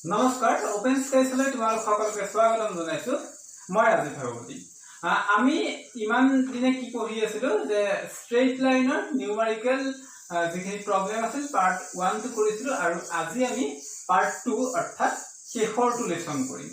নমস্কাৰ ওপেন স্কাইছলৈ তোমালোক সকলোকে স্বাগতম জনাইছো মই ৰাজীৱ ভাগৱতী আমি ইমান দিনে কি পঢ়ি আছিলো যে স্ট্ৰেইট লাইনৰ নিউমেৰিকেল যিখিনি প্ৰবলেম আছিল পাৰ্ট 1 টো কৰিছিলো আৰু আজি আমি পাৰ্ট 2 অৰ্থাৎ শেষৰটো লেসন কৰিম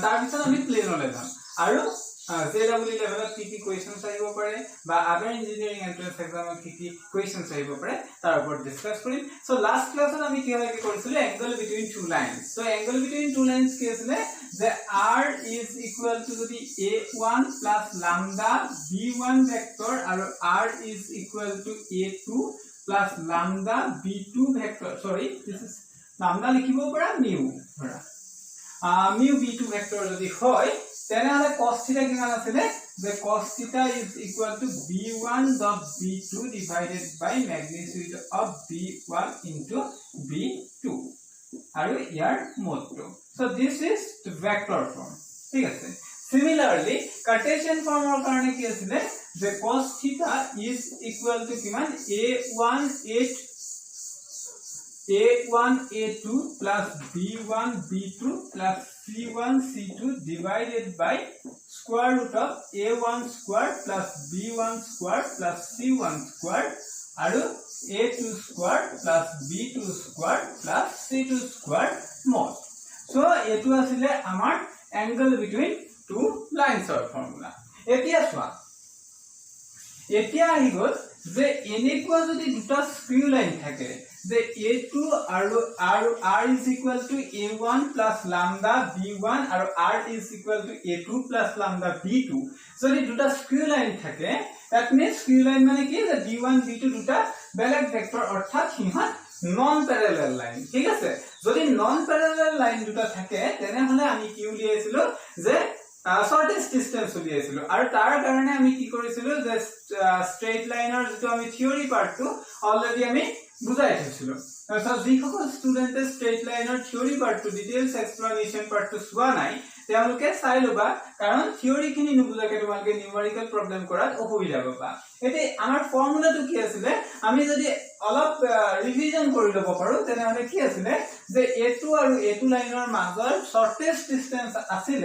তাৰ পিছত আমি প্লেনলৈ যাম আৰু JEE লেভেলত কি কোৱেশ্চনছ আহিব পাৰে বা আদাৰ ইঞ্জিনিয়াৰিং এন্ট্ৰেন্স এক্সামত কি কোৱেশ্চনছ আহিব পাৰে তাৰ ওপৰত ডিসকাস কৰিম সো লাষ্ট ক্লাছত আমি কি কৰিছিলো angle between two lines so angle between two lines কি আছিল যে r is equal to যদি a1 plus lambda b1 vector আৰু r is equal to a2 plus lambda b2 vector sorry this is lambda লিখিব পৰা mu ধৰা mu b2 vector যদি হয় তেনেহলে cos theta কিমান আছে যে cos theta is equal to b1 dot b2 divided by magnitude of b1 into b2 আৰু ইয়াৰ মডটো so this is the vector form ঠিক আছে similarly cartesian form ৰ কাৰণে কি আছিল যে cos theta is equal to কিমান a1 a2 plus b1 b2 plus c1 c2 divided by square root of a1 square plus b1 square plus c1 square and a2 square plus b2 square plus c2 square mod. So etu asile amar angle between two lines or formula. Etia soa etia ahi gol je enekwa jodi duta skew line thake যে a2 আৰু r is equal to a1 plus lambda b1 আৰু r is equal to a2 plus lambda b2 যদি দুটা skew line থাকে that means skew line মানে কি যে b1 b2 দুটা বেলেগ ভেক্টৰ অৰ্থাৎ হিহত নন প্যারালাল লাইন ঠিক আছে যদি নন প্যারালাল লাইন দুটা থাকে তেনেহলে আমি কি উলিয়াইছিলো যে shortest distance উলিয়াইছিলো আৰু তাৰ কাৰণে আমি কি কৰিছিলো যে স্ট্ৰেইট লাইনৰ যেটো আমি থিওৰি পাৰ্টটো অলৰেডি আমি বুজাই থৈছিলো সো যিসকল ষ্টুডেন্টে স্ট্ৰেইট লাইনৰ থিওৰি পাৰ্টটো ডিটেইলছ এক্সপ্লেনেশন পাৰ্টটো সোৱা নাই তেওঁলোকে চাই লবা কাৰণ থিওৰি খিনি নুবুজাকে তোমালোকে নিউমেৰিকেল প্ৰবলেম কৰাত অসুবিধা পাবা এতে আমাৰ ফৰ্মুলাটো কি আছিল আমি যদি অলপ ৰিভিজন কৰি লব পাৰো তেনেহলে কি আছিল যে a2 আৰু a2 লাইনৰ মাজৰ শৰ্টেষ্ট ডিসটেন্স আছিল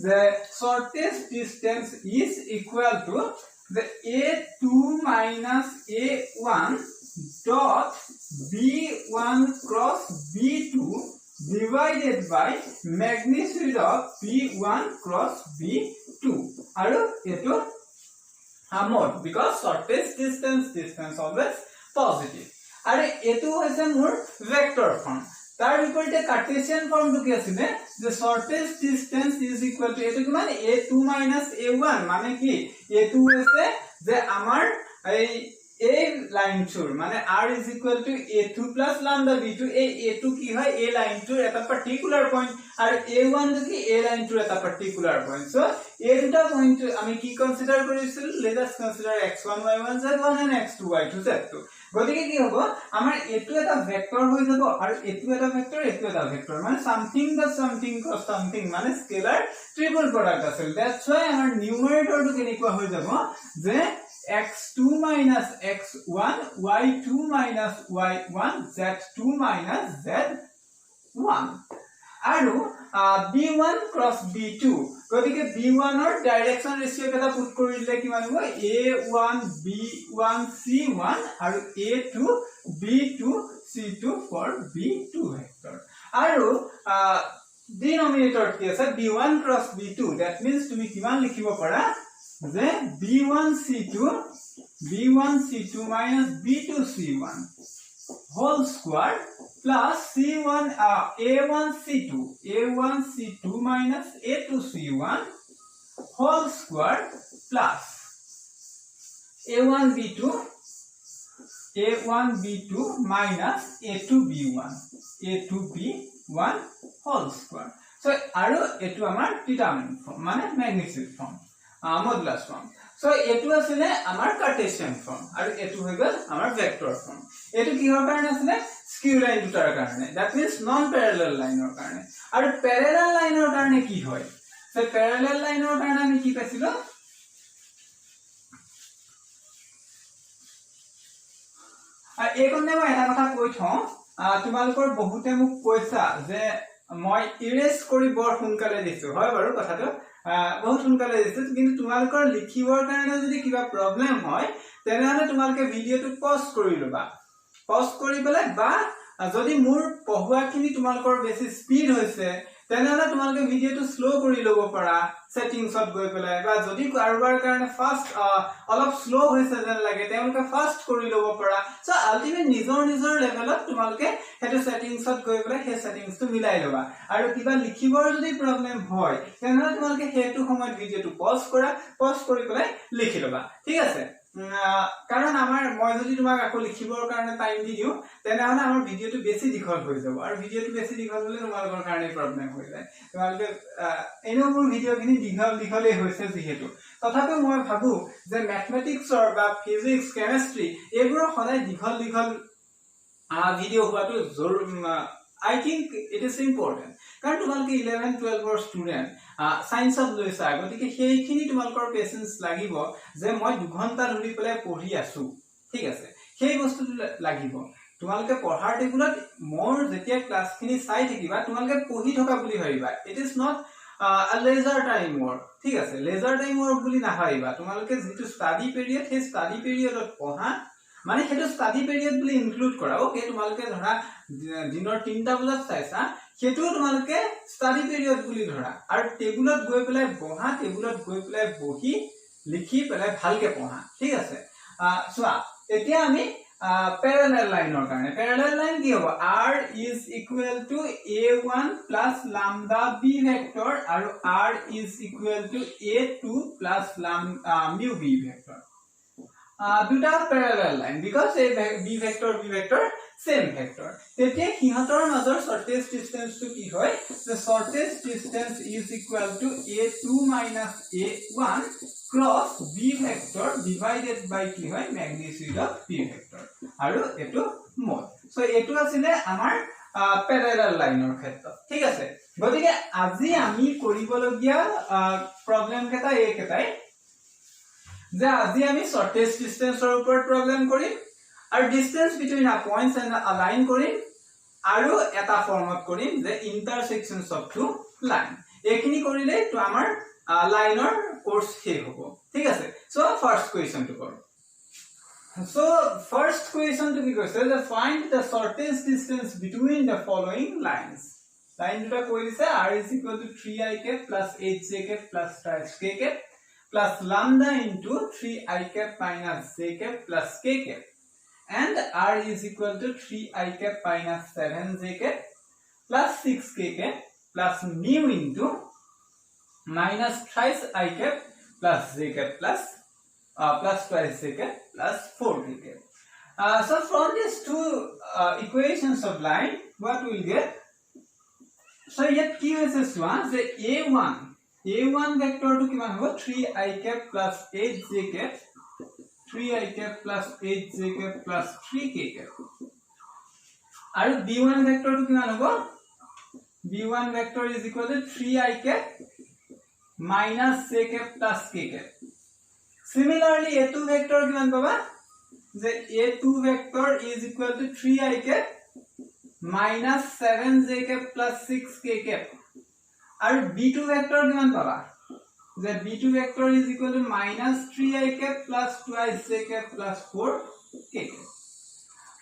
the shortest distance is equal to the a2 minus a1 dot b1 cross b2 divided by magnitude of b1 cross b2 aru eto mod because shortest distance always positive are eto hoise mur vector form তাৰ বিপৰীতে Cartesian ফৰ্মটো কি আছিল যে shortest distance is equal to এটো কিমান a2 a1 মানে কি a2 আছে যে আমাৰ এই লাইনটোৰ মানে r is equal to a2 plus lambda b2 এই a2 কি হয় এই লাইনটোৰ এটা পাৰ্টিকুলাৰ পইণ্ট আৰু a1 কি এই লাইনটোৰ এটা পাৰ্টিকুলাৰ পইণ্ট সো এই দুটা পইণ্ট আমি কি কনসিডাৰ কৰিছিল let us consider x1 y1 z1 and x2 y2 z2 গতিকে কি হ'ব আমাৰ এটো এটা ভেক্টৰ হৈ যাব আৰু এটো এটা ভেক্টৰ মানে something plus something cross something মানে স্কেলাৰ ট্ৰিপল প্ৰডাক্ট আছিল দ্যাটস হোৱাই আমাৰ নিউমাৰেটৰটো কেনেকুৱা হৈ যাব যে x2 minus x1 y2 minus y1 z2 minus z1 আৰু b1 cross b2 গতিকে b1 ৰ ডাইৰেকশন ৰেশিও কেটা পুট কৰিলে কিমান হ'ব a1 b1 c1 আৰু a2 b2 c2 for b2 vector আৰু ডিনোমিনেটৰ কি আছে b1 cross b2 that means তুমি কিমান লিখিব পাৰা যে b1 c2 minus b2 c1 whole square plus c1 a1 c2 minus a2 c1 whole square plus a1 b2 minus a2 b1 whole square so আৰু এটো আমাৰ ডিটাৰমিনেন্ট ফৰ্ম মানে magnitude form modulus form so এটো আছে আমাৰ Cartesian form আৰু এটো হৈ গল আমাৰ ভেক্টৰ ফৰ্ম এটো কিহৰ কাৰণে আছে স্কিউ লাইন দুটাৰ কাৰণে দ্যাট মিন্স নন প্যাৰালাল লাইনৰ কাৰণে আৰু প্যাৰালাল লাইনৰ কাৰণে কি হয় সো প্যাৰালাল লাইনৰ কাৰণে আমি কি পাইছিলো আৰু এই কাৰণে মই এটা কথা কৈ থওঁ তোমালোকৰ বহুতে মোক কৈছা যে মই ইৰেজ কৰি বৰ সোনকালে দিছো হয় বাৰু কথাটো বহুত সোনকালে দিছো কিন্তু তোমালোকৰ লিখিবৰ কাৰণে যদি কিবা প্ৰবলেম হয় তেনেহলে তোমালোকে ভিডিওটো পজ কৰি লবা পজ কৰি পেলাই বা যদি মোৰ পঢ়ুৱাখিনি তোমালোকৰ বেছি স্পীড হৈছে তেনেহলে তোমালোকে ভিডিওটো স্লো কৰি লব পাৰা সেটিংছত গৈ পেলাই বা যদি কাৰোবাৰ কাৰণে ফাস্ট অলপ স্লো হৈছে যেন লাগে তেওঁলোকে ফাস্ট কৰি লব পাৰা সো আলটিমেট নিজৰ লেভেলত তোমালোকে হেতু সেটিংছত গৈ পেলাই হে সেটিংসটো মিলাই লবা আৰু কিবা লিখিবৰ যদি প্ৰবলেম হয় তেনেহলে তোমালোকে হেতু সময়ত ভিডিওটো পজ কৰি পেলাই লিখি লবা ঠিক আছে কাৰণ আমাৰ মই যদি তোমাক আকৌ লিখিবৰ কাৰণে টাইম দি দিও তেনেহলে আমাৰ ভিডিওটো বেছি দীঘল হৈ যাব আৰু ভিডিওটো বেছি দীঘল হলে তোমালোকৰ কাৰণে প্ৰবলেম হৈ যায় তোমালোকে এনো মোৰ ভিডিওখিনি দীঘলেই হৈছে যিহেতু তথাপি মই ভাবো যে ম্যাথমেটিক্সৰ বা ফিজিক্স কেমিষ্ট্ৰি এইবোৰ সদায় দীঘল ভিডিও হোৱাটো I think it is important কাৰণ তোমালোকে 11 12 ৰ ষ্টুডেন্ট সায়েন্সত লৈছা গতিকে সেইখিনি তোমালোকৰ পেশেন্স লাগিব যে মই 2 ঘন্টা ধৰি পেলাই পঢ়ি আছো ঠিক আছে সেই বস্তুটো লাগিব তোমালোকে পঢ়াৰ টেবুলত মোৰ যেতিয়া ক্লাছখিনি চাই থাকিবা তোমালোকে পঢ়ি থকা বুলি ভাবিবা it is not a leisure time work ঠিক আছে leisure time work বুলি নাভাবিবা তোমালোকে যেটো স্টাডি পিৰিয়ড সেই স্টাডি পিৰিয়ডত পঢ়া মানে হেতু স্টাডি পিৰিয়ড বুলি ইনক্লুড কৰা ওকে তোমালোকে ধৰা দিনৰ 3টা বজাত চাইছা হেতু তোমালোকে স্টাডি পিৰিয়ড বুলি ধৰা আৰু টেবুলত গৈ পেলাই বহা টেবুলত গৈ পেলাই বহি লিখি পেলাই ভালকে পঢ়া ঠিক আছে সোৱা এতিয়া আমি parallel line or কাৰণে parallel line কি হ'ব r is equal to a1 plus lambda b vector আৰু r is equal to a2 plus mu b vector দুটা parallel line because a b vector same vector তেতিয়া হিহতৰ মাজৰ shortest distance to কি হয় the shortest distance is equal to a2 minus a1 cross b vector divided by কি হয় magnitude of b vector আৰু এটো mod so এটো আছিল আমাৰ parallel line ৰ ক্ষেত্ৰত ঠিক আছে গতিকে আজি আমি কৰিবলগীয়া প্ৰবলেম কেটা একেটাই যে আজি আমি shortest distance ৰ ওপৰত প্ৰবলেম কৰিম আৰু distance between a points and a line কৰিম আৰু এটা ফৰ্মত কৰিম যে intersections of two line এখিনি কৰিলে তো আমাৰ লাইনৰ কোৰ্স শেষ হ'ব ঠিক আছে সো ফাৰ্স্ট কোয়েশ্চন টু কৰো so first question to কি কৈছে যে find the shortest distance between the following lines line দুটা কৈ দিছে r is equal to 3i cap plus 8j cap plus 5k cap plus lambda into 3i cap minus j cap plus k cap and r is equal to 3i cap minus 7j cap plus 6k cap plus mu into minus thrice I cap plus j cap plus twice j cap plus 4k cap. So from these two equations of line, what we'll get? So yet key is this one. The a1 vector to kiman hobo 3i cap plus 8j cap, 3i cap plus 8j cap plus 3k cap. And b1 vector to kiman hobo? b1 vector is equal to 3i cap minus j cap plus k cap. Similarly, a2 vector kiman paba? The a2 vector is equal to 3i cap minus 7j cap plus 6k cap. And b2 vector kiman paba? The b2 vector is equal to minus 3i cap plus twice j cap plus 4k cap.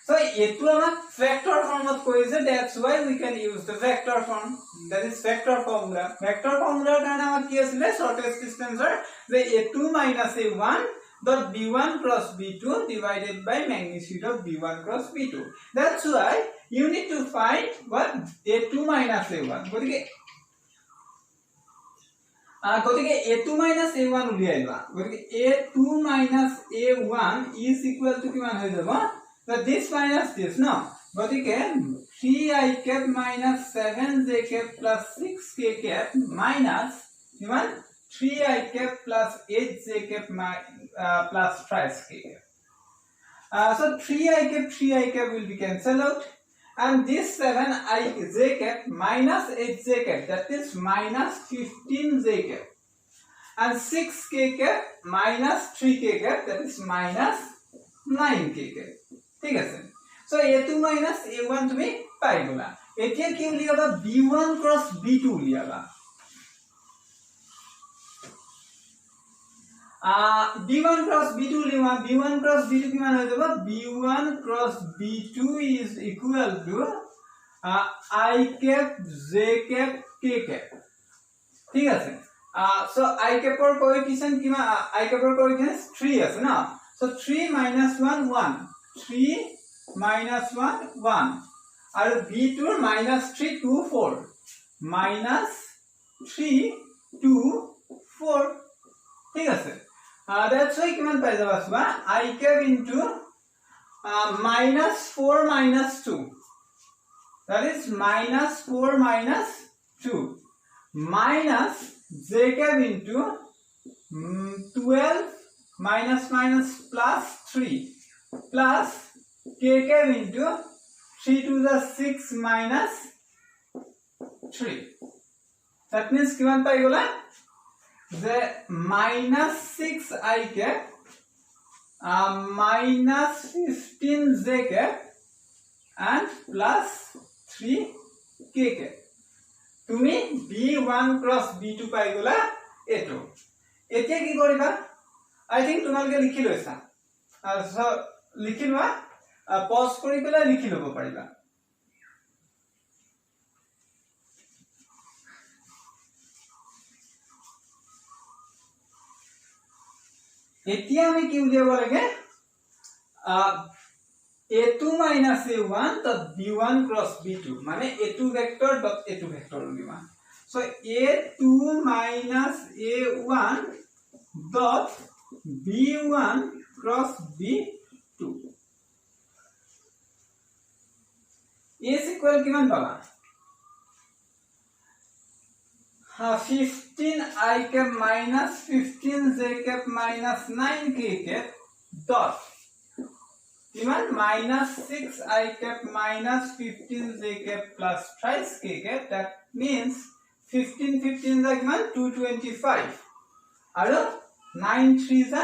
So, etu amak vector form of koise, that's why we can use the vector form. That is vector formula. Vector formula karone amak ki asile shortest distance are the a2 minus a1 dot b1 cross b2 divided by magnitude of b1 cross b2. That's why you need to find what a2 minus a1. গতিকে a2 minus a1 উলিয়াই লোৱা গতিকে a2 minus a1 is equal to কিমান হৈ যাব so this minus this no গতিকে 3i cap minus 7j cap plus 6k cap minus কিমান 3i cap plus 8j cap plus twice k cap so 3i cap will be cancelled out and this 7ij cap minus 8j cap that is minus 15j cap and 6k cap minus 3k cap that is minus 9k cap ঠিক আছে so a2 minus a1 তুমি পাই গলা এতিয়া কি উলিয়াবা b1 cross b2 উলিয়াবা b1 cross b2 उलियावा b1 cross b2 কিমান হৈ যাব b1 cross b2 is equal to I cap j cap k cap ঠিক আছে so I cap or coefficient কিমান I cap or coefficient 3 আছে না so 3 minus 1 1 3 minus 1 1 और b2 minus 3 2 4 minus 3 2 4 ठीक আছে that's why কিমান পাই যাবা সবা I cap into minus 4 minus 2 that is minus 4 minus 2 minus j cap into 12 minus minus plus 3 plus k cap into 3 to the 6 minus 3 that means kiman pai gola the minus 6 I cap minus 15 j cap and plus 3 k cap তুমি b1 cross b2 পাই গলা এটো এতিয়া কি কৰিবা I think তোমালকে লিখি লৈছা লিখি লোৱা পজ কৰি পেলাই লিখি লব পাৰিবা এতিয়া আমি কি উলিয়াব লাগে a2 minus a1 dot b1 cross b2 माने a2 vector dot a2 vector उलियावा so a2 minus a1 dot b1 cross b2 is equal किमान पावा 15 I cap minus 15 j cap minus 9 k cap dot किमान minus 6 I cap minus 15 j cap plus thrice k cap that means 15 15 is किमान 225 और 9 3 is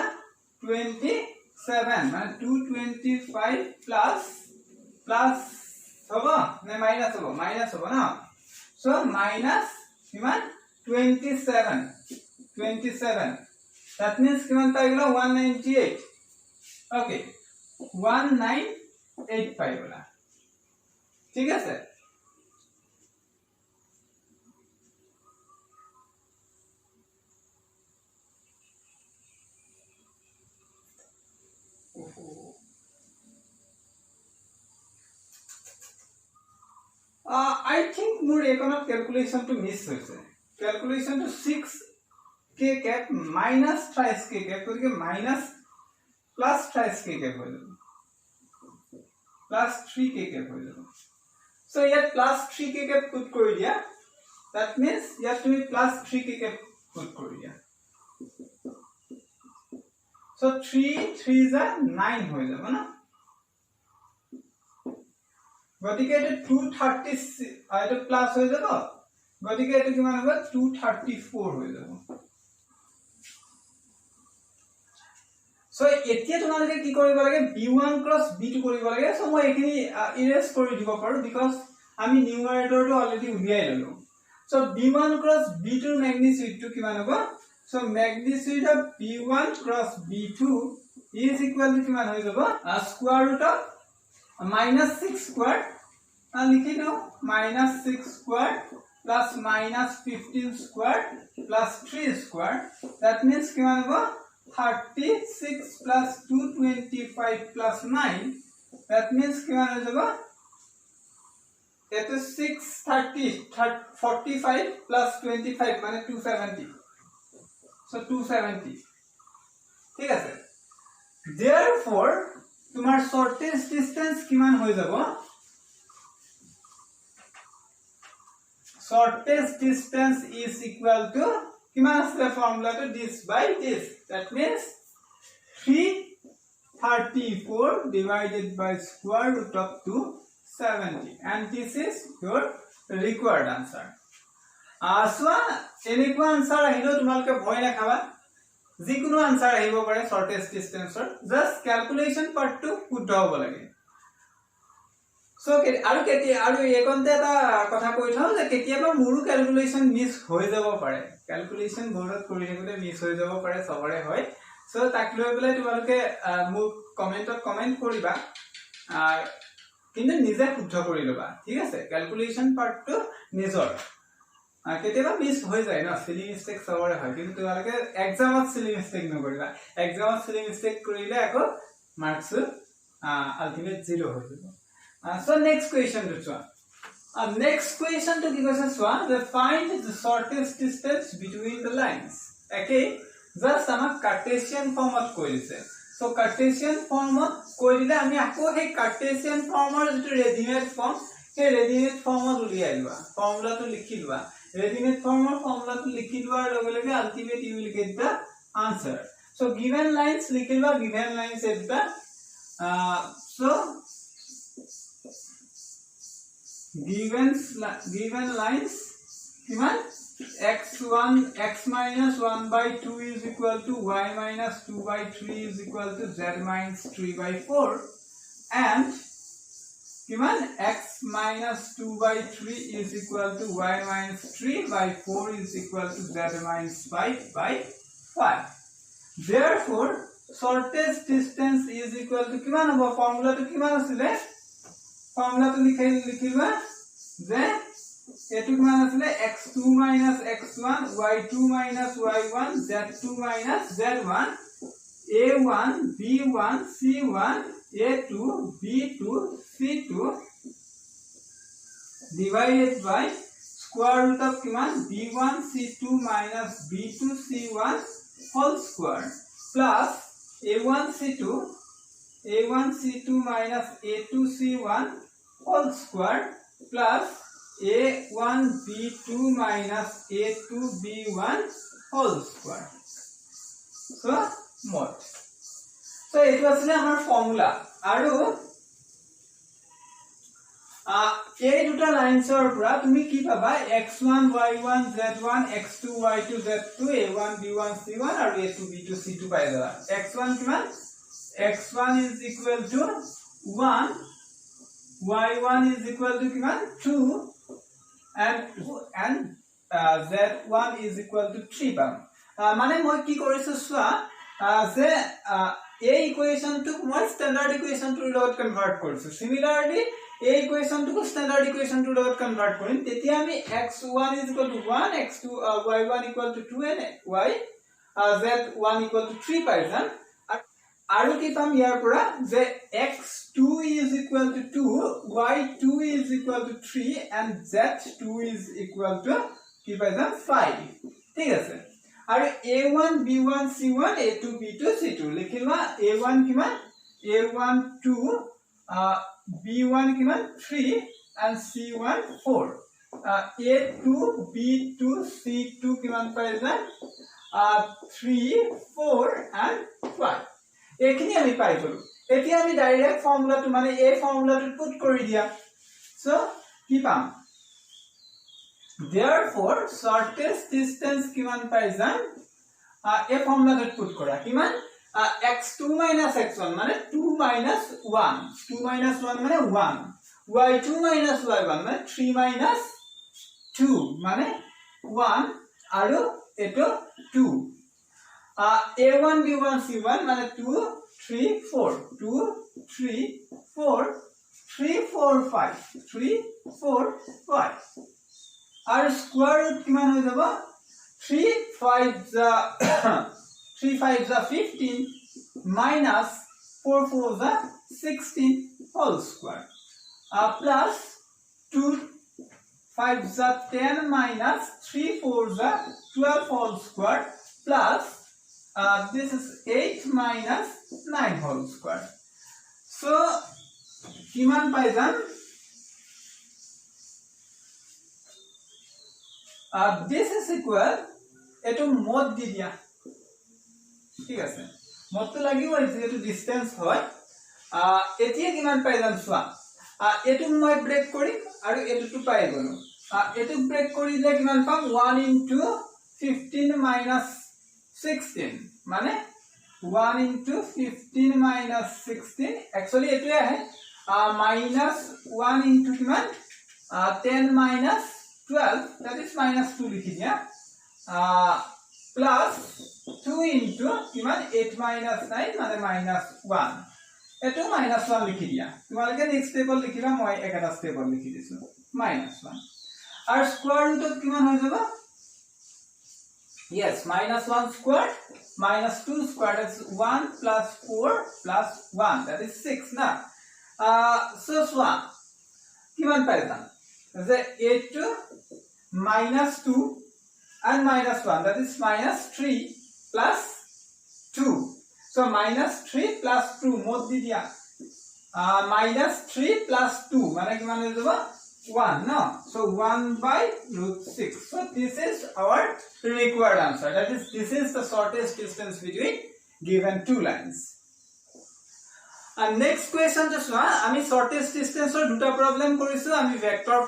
27 माने 225 plus होगा नहीं minus होगा ना so minus किमान 27 that means किमान पाएगा 198 okay 198 पाएगा ठीक है sir I think more economic calculation to miss होइसे calculation to 6 k cap minus thrice k cap करके minus plus thrice k cap हो जाएगा plus 3 k cap हो जाएगा so here plus 3 k cap put कर दिया that means here to be plus 3 k cap put कर दिया so 3 3 is 9 हो जाएगा ना গতিকে এটা 230 এটা প্লাস হয়ে যাব গতিকে এটা কিমান হবে 234 হয়ে যাব সো এতিয়া তোমালোকে কি কৰিব লাগে b1 क्रॉस b2 কৰিব লাগে সো মই এখিনি ইৰেজ কৰি দিব পাৰো বিকজ আমি নিউমাৰেটৰটো অলৰেডি উলিয়াই ললো সো b1 क्रॉस b2 ম্যাগনিটিউডটো কিমান হ'ব so magnitude of b1 cross b2 is equal to কিমান হৈ যাব square root of minus 6 square लिखी दो minus 6 square plus minus 15 square plus 3 square that means किमान होगा 36 plus 225 plus 9 that means किमान हो जाएगा ये तो 45 plus 25 माने 270 so 270 ठीक है सर therefore तुम्हार शॉर्टेस्ट डिस्टेंस किमान हो जाबो shortest distance is equal to किमान से फॉर्मूला तो this by this that means 334 divided by square root of 270 and this is your required answer आसवा এনেকুৱা आंसर আহিলো তোমালকে ভয় নাখাবা যিকোনো आंसर আহিব পাৰে শৰ্টেস্ট ডিসটেন্সৰ জাস্ট ক্যালকুলেশন পাৰ্ট টু শুদ্ধ হ'ব লাগে সো আৰু একন্তে এটা কথা কৈ থওঁ যে কেতিয়াবা মোৰো ক্যালকুলেশন মিস হৈ যাব পাৰে ক্যালকুলেশন বৰ্ডত কৰি থাকোতে মিস হৈ যাব পাৰে সবৰে হয় সো তাক লৈ পেলাই তোমালোকে মোক কমেন্টত কমেন্ট কৰিবা কিন্তু নিজে শুদ্ধ কৰি লবা ঠিক আছে ক্যালকুলেশন পাৰ্টটো নিজৰ কেতিয়াবা মিস হৈ যায় না সিলি মিস্টেক সবৰে হয় কিন্তু তোমালোকে এক্সামত সিলি মিস্টেক নকৰিবা এক্সামত সিলি মিস্টেক কৰিলে আকৌ মাৰ্কস আলটিমেট 0 হৈ যাব so next question to try next question to give us a swan the find the shortest distance between the lines okay just ama cartesian form ot koise so cartesian form ot koile ami ako he cartesian form or to readymade form he readymade form ot uli aiba formula to likhi lua readymade form or formula to likhi lua loge loge ultimate you will get the answer so given lines likhi lua given lines is the so given lines given x1 x minus 1 by 2 is equal to y minus 2 by 3 is equal to z minus 3 by 4 and given x minus 2 by 3 is equal to y minus 3 by 4 is equal to z minus 5 by 5 therefore shortest distance is equal to kiman hobo formula to kiman asile formula to likhiba je etu kiman asile x2 minus x1 y2 minus y1 z2 minus z1 a1 b1 c1 a2 b2 c2 divided by square root of kiman b1 c2 minus b2 c1 whole square plus a1 c2 minus a2 c1 whole square plus a1 b2 minus a2 b1 whole square so mod so it was our formula aru এই দুটা লাইনসৰ পৰা তুমি কি পাবা x1 y1 z1 x2 y2 z2 a1 b1 c1 আৰু a2 b2 c2 পাই যাবা x1 কিমান x1 is equal to 1 y1 is equal to kiman 2 and z1 is equal to 3 পাম মানে মই কি কৰিছো সোৱা যে এই ইকুৱেচন টু মই স্ট্যান্ডাৰ্ড ইকুৱেচন টু লগত কনভাৰ্ট কৰিছো সিমিলাৰলি এই ইকুৱেচন টু স্ট্যান্ডাৰ্ড ইকুৱেচন টু লগত কনভাৰ্ট কৰিম তেতিয়া আমি x1 is equal to 1 x2 y1 equal to 2 and y z1 equal to 3 পাই যাম আৰু কি পাম ইয়াৰ পৰা যে x2 is equal to 2 y2 is equal to 3 and z2 is equal to কি পাই যাম 5 ঠিক আছে আৰু a1 b1 c1 a2 b2 c2 লিখিবা a1 কিমান a1 2 b1 কিমান 3 and c1 4 a2 b2 c2 কিমান পাই যাম 3 4 and 5 এখিনি আমি পাই গলো এতিয়া আমি ডাইৰেক্ট ফৰ্মুলাটো মানে এই ফৰ্মুলাটো পুট কৰি দিয়া সো কি পাম therefore shortest distance কিমান পাই যাম এই ফৰ্মুলাটো পুট কৰা কিমান x2 minus x1 মানে 2 minus 1 2 minus 1 মানে 1 y2 minus y1 মানে 3 minus 2 মানে 1 আৰু এটো 2 a1 b1 c1 মানে 2 3 4 2 3 4 3 4 5 3 4 5 और स्क्वायर रूट किमान हो जाबो 3 5 जा 3 5 जा 15 minus 4 4 जा 16 whole square plus 2 5 जा 10 minus 3 4 जा 12 whole square plus this is 8 minus 9 whole square so kiman pai jam this is equal eto mod di dia ঠিক আছে modটো লাগিব যেটো ডিসটেন্স হয় এতিয়া কিমান পাই যাম সোৱা এটো মই ব্ৰেক কৰিম আৰু এটো পাই গলো এটো ব্ৰেক কৰিলে কিমান পাম 1 into 15 minus 16 माने 1 into 15 minus 16 actually এটো আহে minus 1 into কিমান 10 minus 12 that is minus 2 লিখি দিয়া plus 2 into কিমান 8 minus 9 মানে minus 1 এটো minus 1 লিখি দিয়া তোমালোকে নেক্সট স্টেপত লিখিবা মই একটা স্টেপত লিখি দিছো minus 1 আর স্কয়ার রুটত কিমান হৈ যাব yes minus 1 square minus 2 square that's 1 plus 4 plus 1 that is 6 na so swan কিমান পাইছা যে 8 minus 2 and minus 1 that is minus 3 plus 2 so minus 3 plus 2 mod di dia minus 3 plus 2 মানে কিমান হৈ যাব 1 no so 1 by root 6 so this is our required answer that is this is the shortest distance between given two lines and next question to swa ami shortest distance or duta problem korisu ami vector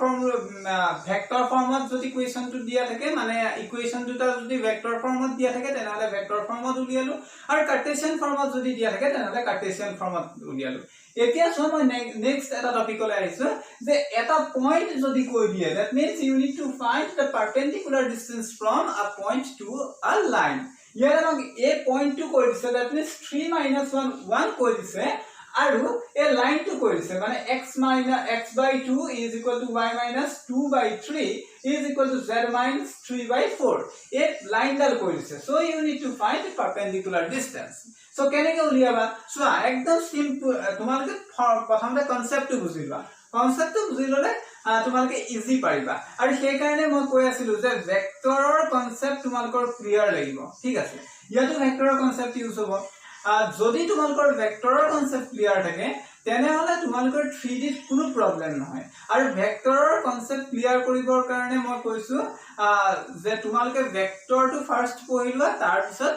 format jodi question to dia thake mane equation duta jodi vector format dia thake tenale vector format ulialu ar cartesian format jodi dia thake tenale cartesian format ulialu etia so moi next eta topic ole aisu je eta point jodi koi dia that means you need to find the perpendicular distance from a point to a line here along a point to koi dise that means 3 minus 1 koi dise aru a line to koi dise mane x minus x by 2 is equal to y minus 2 by 3 is equal to z minus 3 by 4 a line dal koi dise so you need to find the perpendicular distance so keneke uliaba so ekdom simple তোমালকে প্রথমতে concept two বুজিবা concept two বুজিললে তোমালকে easy পাইবা আৰু সেই কাৰণে মই কৈ আছিলো যে ভেক্টৰৰ কনসেপ্ট তোমালকৰ ক্লিয়াৰ লাগিব ঠিক আছে ইয়াতো ভেক্টৰৰ কনসেপ্ট ইউজ হ'ব যদি তোমালকৰ ভেক্টৰৰ কনসেপ্ট ক্লিয়াৰ থাকে তেনে হলে তোমালকৰ 3D কোনো প্ৰবলেম নহয় আৰু ভেক্টৰৰ কনসেপ্ট ক্লিয়াৰ কৰিবৰ কাৰণে মই কৈছো যে তোমালকে ভেক্টৰটো ফাৰ্স্ট পঢ়িলা তাৰ পিছত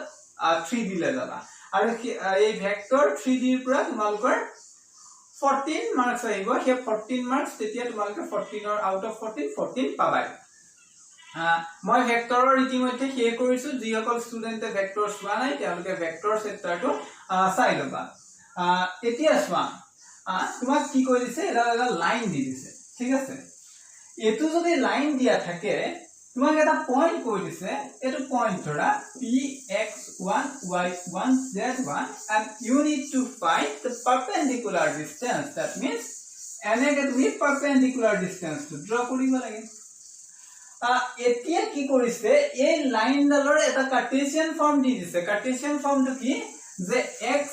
3D লে যাবা আৰু এই ভেক্টৰ 3D ৰ পৰা তোমালকৰ 14 marks আহিব হে 14 marks তেতিয়া তোমালকে 14 or out of 14 পাবাই মই ভেক্টৰৰ ইতিমধ্যে শেষ কৰিছো যিসকল ষ্টুডেন্টে ভেক্টৰ চোৱা নাই তেওঁলোকে ভেক্টৰ চেপ্টাৰটো চাই লবা এতিয়া চোৱা তোমাক কি কৈ দিছে এটা লাইন দি দিছে ঠিক আছে এটো যদি লাইন দিয়া থাকে তোমাক এটা পয়েন্ট কৈ দিছে এটো পয়েন্ট ধৰা px1 y1 z1 and you need to find the perpendicular distance that means এনেকে তুমি perpendicular distance to draw কৰিব লাগে এতিয়া কি কৰিছে এই লাইন ডালৰ এটা কাৰ্টেছিয়ান ফৰ্ম দি দিছে কাৰ্টেছিয়ান ফৰ্মটো কি যে x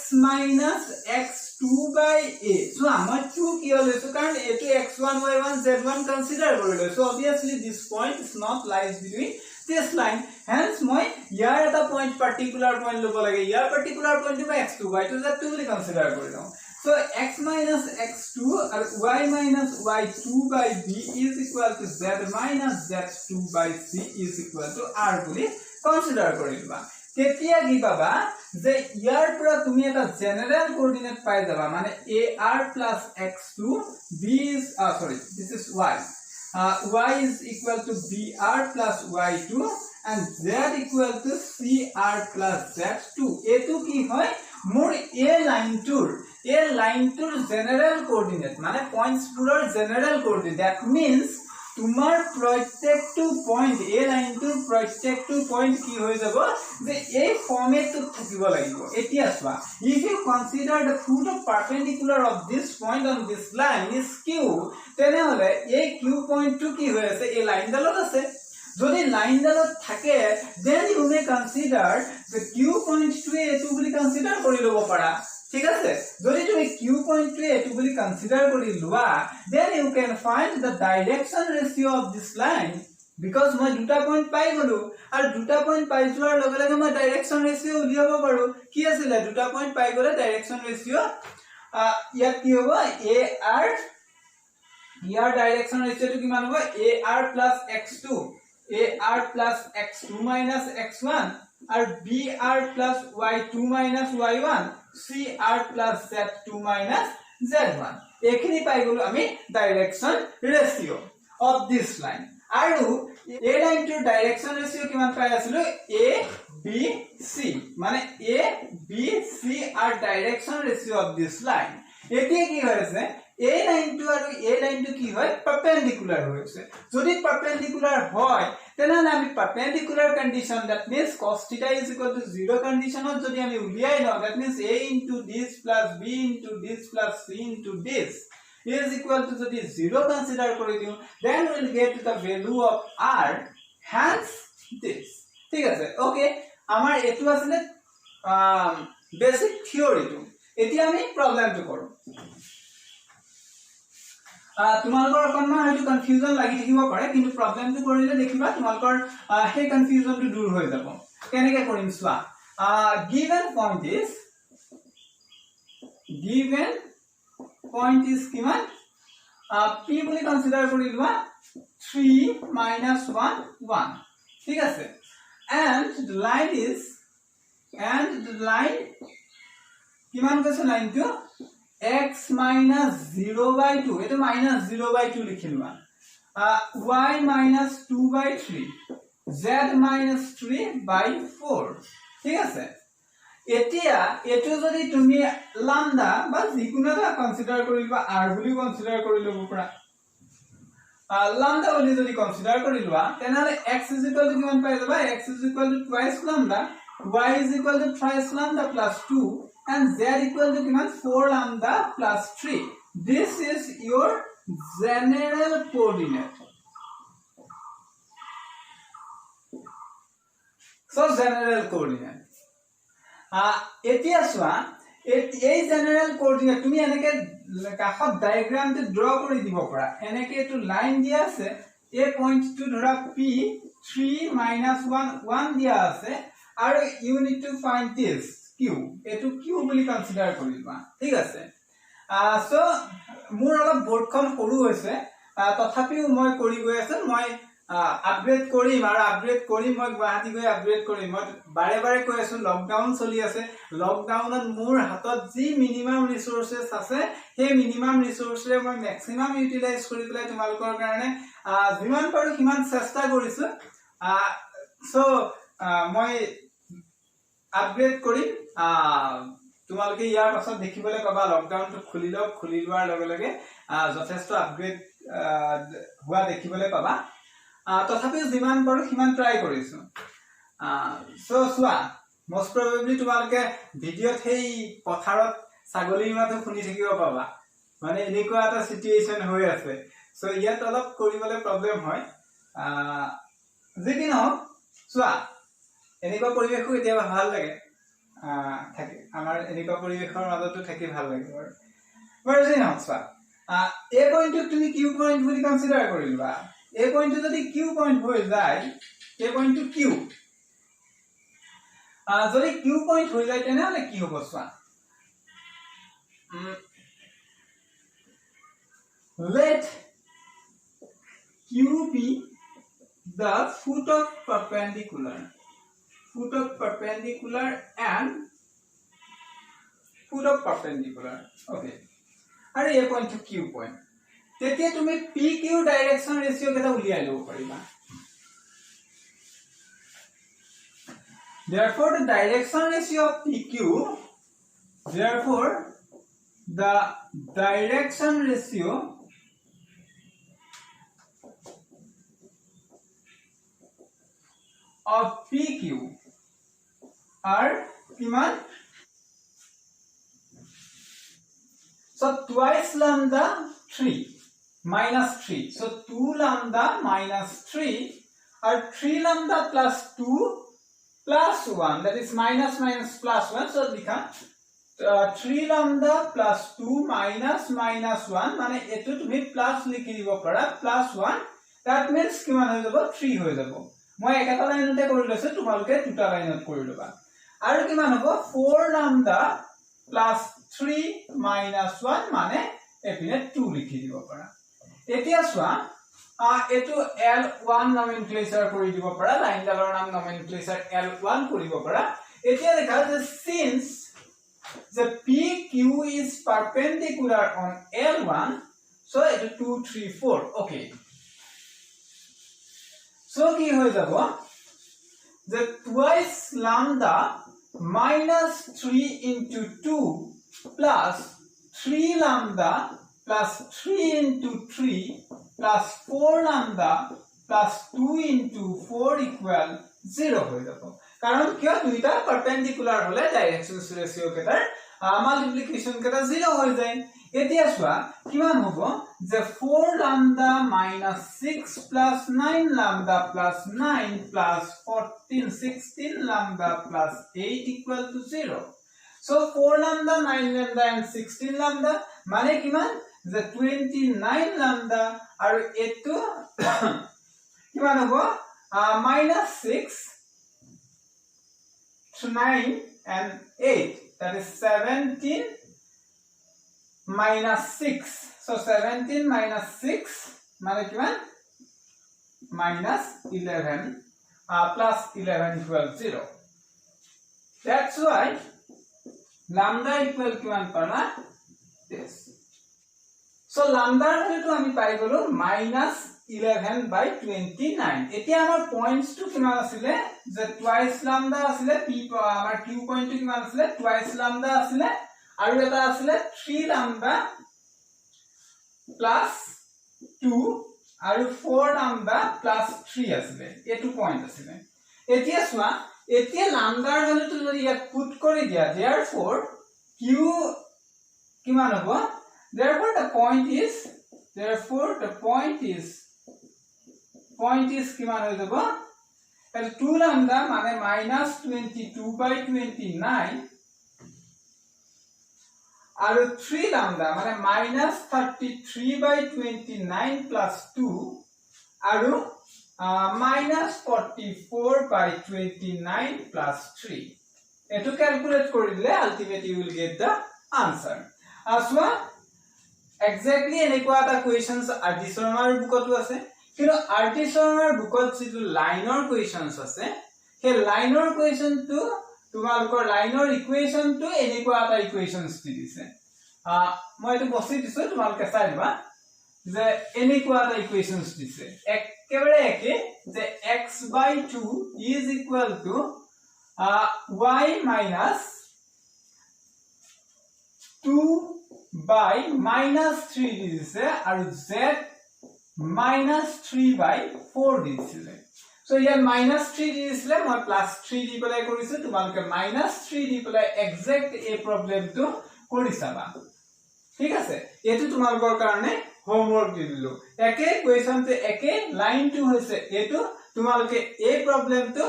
- x2 by a so আমাৰ 2 কি হলেছো কাৰণ এটো x1 y1 z1 কনসিডাৰ কৰিলো so obviously this point is not lies between this line hence মই ইয়াৰ এটা পয়েন্ট পাৰ্টিকুলাৰ পয়েন্ট লব লাগে ইয়াৰ পাৰ্টিকুলাৰ পয়েন্ট বা x2 y2 z2 বুলি কনসিডাৰ কৰিলো so x minus x2 or y minus y2 by b is equal to z minus z2 by c is equal to r বুলি consider কৰিবা তেতিয়া কি পাবা যে ইয়াৰ পৰা তুমি এটা জেনাৰেল কোঅৰ্ডিনেট পাই যাবা মানে ar plus x2 b is sorry this is y y is equal to br plus y2 and z equal to cr plus z2 এটো কি হয় মোৰ a line tour general coordinate মানে points purer general coordinate that means তোমার প্রত্যেকটো point a line tour প্রত্যেকটো point কি হৈ যাব যে এই ফর্মেটটো থাকিব লাগিব এতিয়া সোৱা if you consider the foot of perpendicular of this point on this line is q তেনে হলে এই q পয়েন্টটো কি হৈ আছে এই লাইন ডালত আছে যদি লাইন ডালত থাকে then you may consider the q point to a2 বুলি কনসিডাৰ কৰি লব পাৰা ঠিক আছে যদি তুমি q point to a2 বুলি কনসিডাৰ কৰি লোৱা then you can find the direction ratio of this line because মই দুটা পয়েন্ট পাই গলো আৰু দুটা পয়েন্ট পাই যোৱাৰ লগে লগে মই ডাইৰেকচন ৰেশিও উলিয়াব পাৰো কি আছিল দুটা পয়েন্ট পাই গলে ডাইৰেকচন ৰেশিও ইয়াত কি হ'ব ar ইয়াৰ ডাইৰেকচন ৰেশিওটো কিমান হ'ব ar plus x2 ar plus x2 minus x1 और br plus y2 minus y1 cr plus z2 minus z1 এখিনি পাই গলো আমি ডাইৰেকচন ৰেশিও of this line আৰু a line to direction ratio কিমান পাই আছিল a b c মানে a b c are direction ratio of this line এতিয়া কি হৈছে এই লাইনটো আৰু এই লাইনটো কি হয় পারপেন্ডিকুলার হৈছে যদি পারপেন্ডিকুলার হয় তেনহলে আমি perpendicular condition that means cos θ is equal to 0 কন্ডিশনত যদি আমি উলিয়াই লও that means a into this plus b into this plus c into this is equal to যদি 0 consider কৰি দিও then we will get to the value of r hence this ঠিক আছে okay আমাৰ এটো আছে বেসিক থিওৰি টু এতিয়া আমি প্ৰবলেমটো কৰো তোমালোকৰ অকনমান হয়তো কনফিউজন লাগি থাকিব পাৰে কিন্তু প্ৰবলেমটো কৰিলে দেখিবা তোমালোকৰ হে কনফিউজনটো দূৰ হৈ যাব কেনেকৈ কৰিম চোৱা given point is কিমান p বুলি কনসিডাৰ কৰি লোৱা 3 - 1 1 ঠিক আছে and the line কিমান কৈছে লাইনটো x minus 0/2 এটো minus 0/2 লিখিলুৱা y minus 2/3 z minus 3/4 ঠিক আছে এতিয়া এটো যদি তুমি lambda বা যিকোনো এটা কনসিডাৰ কৰিবা r বুলি কনসিডাৰ কৰি লব পৰা lambda বুলি যদি কনসিডাৰ কৰি লোৱা তেনহলে x is equal to কিমান পাই যাবা x is equal to twice lambda y is equal to thrice lambda plus 2 and z equal to 4 lambda plus 3 this is your general coordinate so general coordinate etia swa ei general coordinate tumi eneke কাখত ডায়াগ্রামটো draw কৰি দিব পৰা এনেকে এটো line দিয়া আছে এ পয়েন্ট টু ধৰা p 3 - 1 1 দিয়া আছে আৰু you need to find this q এটো q বুলি কনসিডাৰ কৰিবা ঠিক আছে সো মোৰ অলপ বোৰ্ডখন সৰু হৈছে তথাপিও মই কৰি গৈ আছে মই আপগ্ৰেড কৰিম আৰু আপগ্ৰেড কৰি মই গুৱাহাটী গৈ আপগ্ৰেড কৰিম মই বাৰে বাৰে কৈ আছো লকডাউন চলি আছে লকডাউনত মোৰ হাতত যি মিনিমাম ৰিসোৰ্সেস আছে সেই মিনিমাম ৰিসোৰ্সৰে মই ম্যাক্সিমাম ইউটিলাইজ কৰি পেলাই তোমালোকৰ কাৰণে যিমান পাৰো কিমান চেষ্টা কৰিছো সো মই আপগ্ৰেড কৰিম তোমালোকে ইয়াৰ পাছত দেখিবলৈ পাবা লকডাউনটো খুলি লোৱাৰ লগে লগে যথেষ্ট আপগ্ৰেড হোৱা দেখিবলৈ পাবা তথাপি যিমান পাৰো কিমান ট্ৰাই কৰিছো সো সোৱা most probably তোমালোকে ভিডিঅ'ত হেই পথাৰত ছাগলীৰ মাতো শুনি থাকিব পাবা মানে এনেকুৱা এটা সিচুৱেচন হৈ আছে সো ইয়াত অলপ কৰিবলৈ প্ৰবলেম হয় যিকিনো সোৱা এনেকুৱা পৰিৱেশো এতিয়া ভাল লাগে থাকে আমাৰ এনেকুৱা পৰিৱেশৰ মাজতো থাকি ভাল লাগে বাৰু যি নহওক সোৱা এ পইণ্টটো তুমি কিউ পইণ্ট বুলি কনসিডাৰ কৰিবা এ পইণ্টটো যদি কিউ পইণ্ট হৈ যায় এ পইণ্টটো কিউ যদি কিউ পইণ্ট হৈ যায় তেনেহলে কি হ'ব সোৱা let q be the foot of perpendicular and foot of perpendicular okay আৰু এই পইণ্টটো কিউ পইণ্ট তেতিয়া তুমি pq ডাইৰেকশন ৰেশিও কেটা উলিয়াই লব পাৰিবা therefore the direction ratio of pq of pq are kiman so twice lambda 3 minus 3 so 2 lambda minus 3 or 3 lambda plus 2 plus 1 that is minus plus 1 so become 3 lambda plus 2 minus 1 মানে এটো তুমি plus লিখি দিব পাৰা plus 1 that means কিমান হৈ যাব 3 হৈ যাব মই এটা লাইনতে কৰি লৈছো তোমালোকে দুটা লাইনত কৰি লবা আৰু কিমান হ'ব 4 lambda plus 3 minus 1 মানে এপিনে 2 লিখি দিব পাৰা এতিয়া সোৱা এটো L1 নমেনক্লেচাৰ কৰি দিব পাৰা লাইন ডালৰ নাম নমেনক্লেচাৰ L1 কৰিব পাৰা এতিয়া দেখা যে since the PQ is perpendicular on L1 so it is 2 3 4 okay so কি হৈ যাব the twice lambda minus 3 into 2 plus 3 lambda plus 3 into 3 plus 4 lambda plus 2 into 4 equal 0 হৈ যাব কাৰণ কিয় দুইটা পাৰপেন্ডিকুলাৰ হলে ডাইৰেকশন ৰেশিও কেটাৰ মাল্টিপ্লিকেশন কেটা 0 হৈ যায় এতিয়া চোৱা কিমান হ'ব যে 4 lambda minus 6 plus 9 lambda plus 9 plus 14 16 lambda plus 8 equal to 0 so 4 lambda 9 lambda and 16 lambda মানে কিমান যে 29 lambda আৰু এটো কিমান হ'ব minus 6 9 and 8 that is 17 minus 6 so 17 minus 6 মানে কিমান minus 11 plus 11 equals 0 that's why lambda equal কিমান পালা this so lambda value আমি পাই গলো minus 11 by 29 এতিয়া আমাৰ পয়েন্টস টু কিমান আছিল যে twice lambda আছিল p আমাৰ q পয়েন্ট টু কিমান আছিল twice lambda আছিল আৰু এটা আছিল 3 lambda plus 2 আৰু 4 lambda plus 3 আছিল এটো পয়েন্ট আছিল এতিয়া চোৱা এতিয়া lambda ভ্যালুটো যদি ইয়াত পুট কৰি দিয়া therefore q কিমান হ'ব therefore the point is কিমান হৈ যাব এটা 2 lambda মানে minus 22 by 29 আৰু 3 lambda মানে minus 33 by 29 plus 2 আৰু minus 44 by 29 plus 3 এটো ক্যালকুলেট কৰিলে ultimately you will get the answer আসৱা exactly এনেকুৱা এটা questions আৰটি শৰ্মাৰ বুকতো আছে কিন্তু আৰটি শৰ্মাৰ বুকত যিটো লাইনৰ questions আছে সেই লাইনৰ question টো তোমালোকৰ লাইনৰ ইকুৱেশন টো এনেকুৱা এটা ইকুৱেশনস দিছে মই এটো বসি দিছো তোমালোকে চাই দিবা যে এনেকুৱা এটা ইকুৱেশনস দিছে একেবাৰে একে যে x/2 is equal to y minus 2 by minus 3 দিছে আৰু z minus 3 by 4 দিছিলে so here minus 3 দিছিলে মই plus 3 দি পেলাই কৰিছো তোমালোকে minus 3 দি পেলাই exact এই প্ৰবলেমটো কৰি চাবা ঠিক আছে এটো তোমালোকৰ কাৰণে হোমৱৰ্ক দিলো একে কোৱেশ্চনটো একে লাইনটো হৈছে এটো তোমালোকে এই প্ৰবলেমটো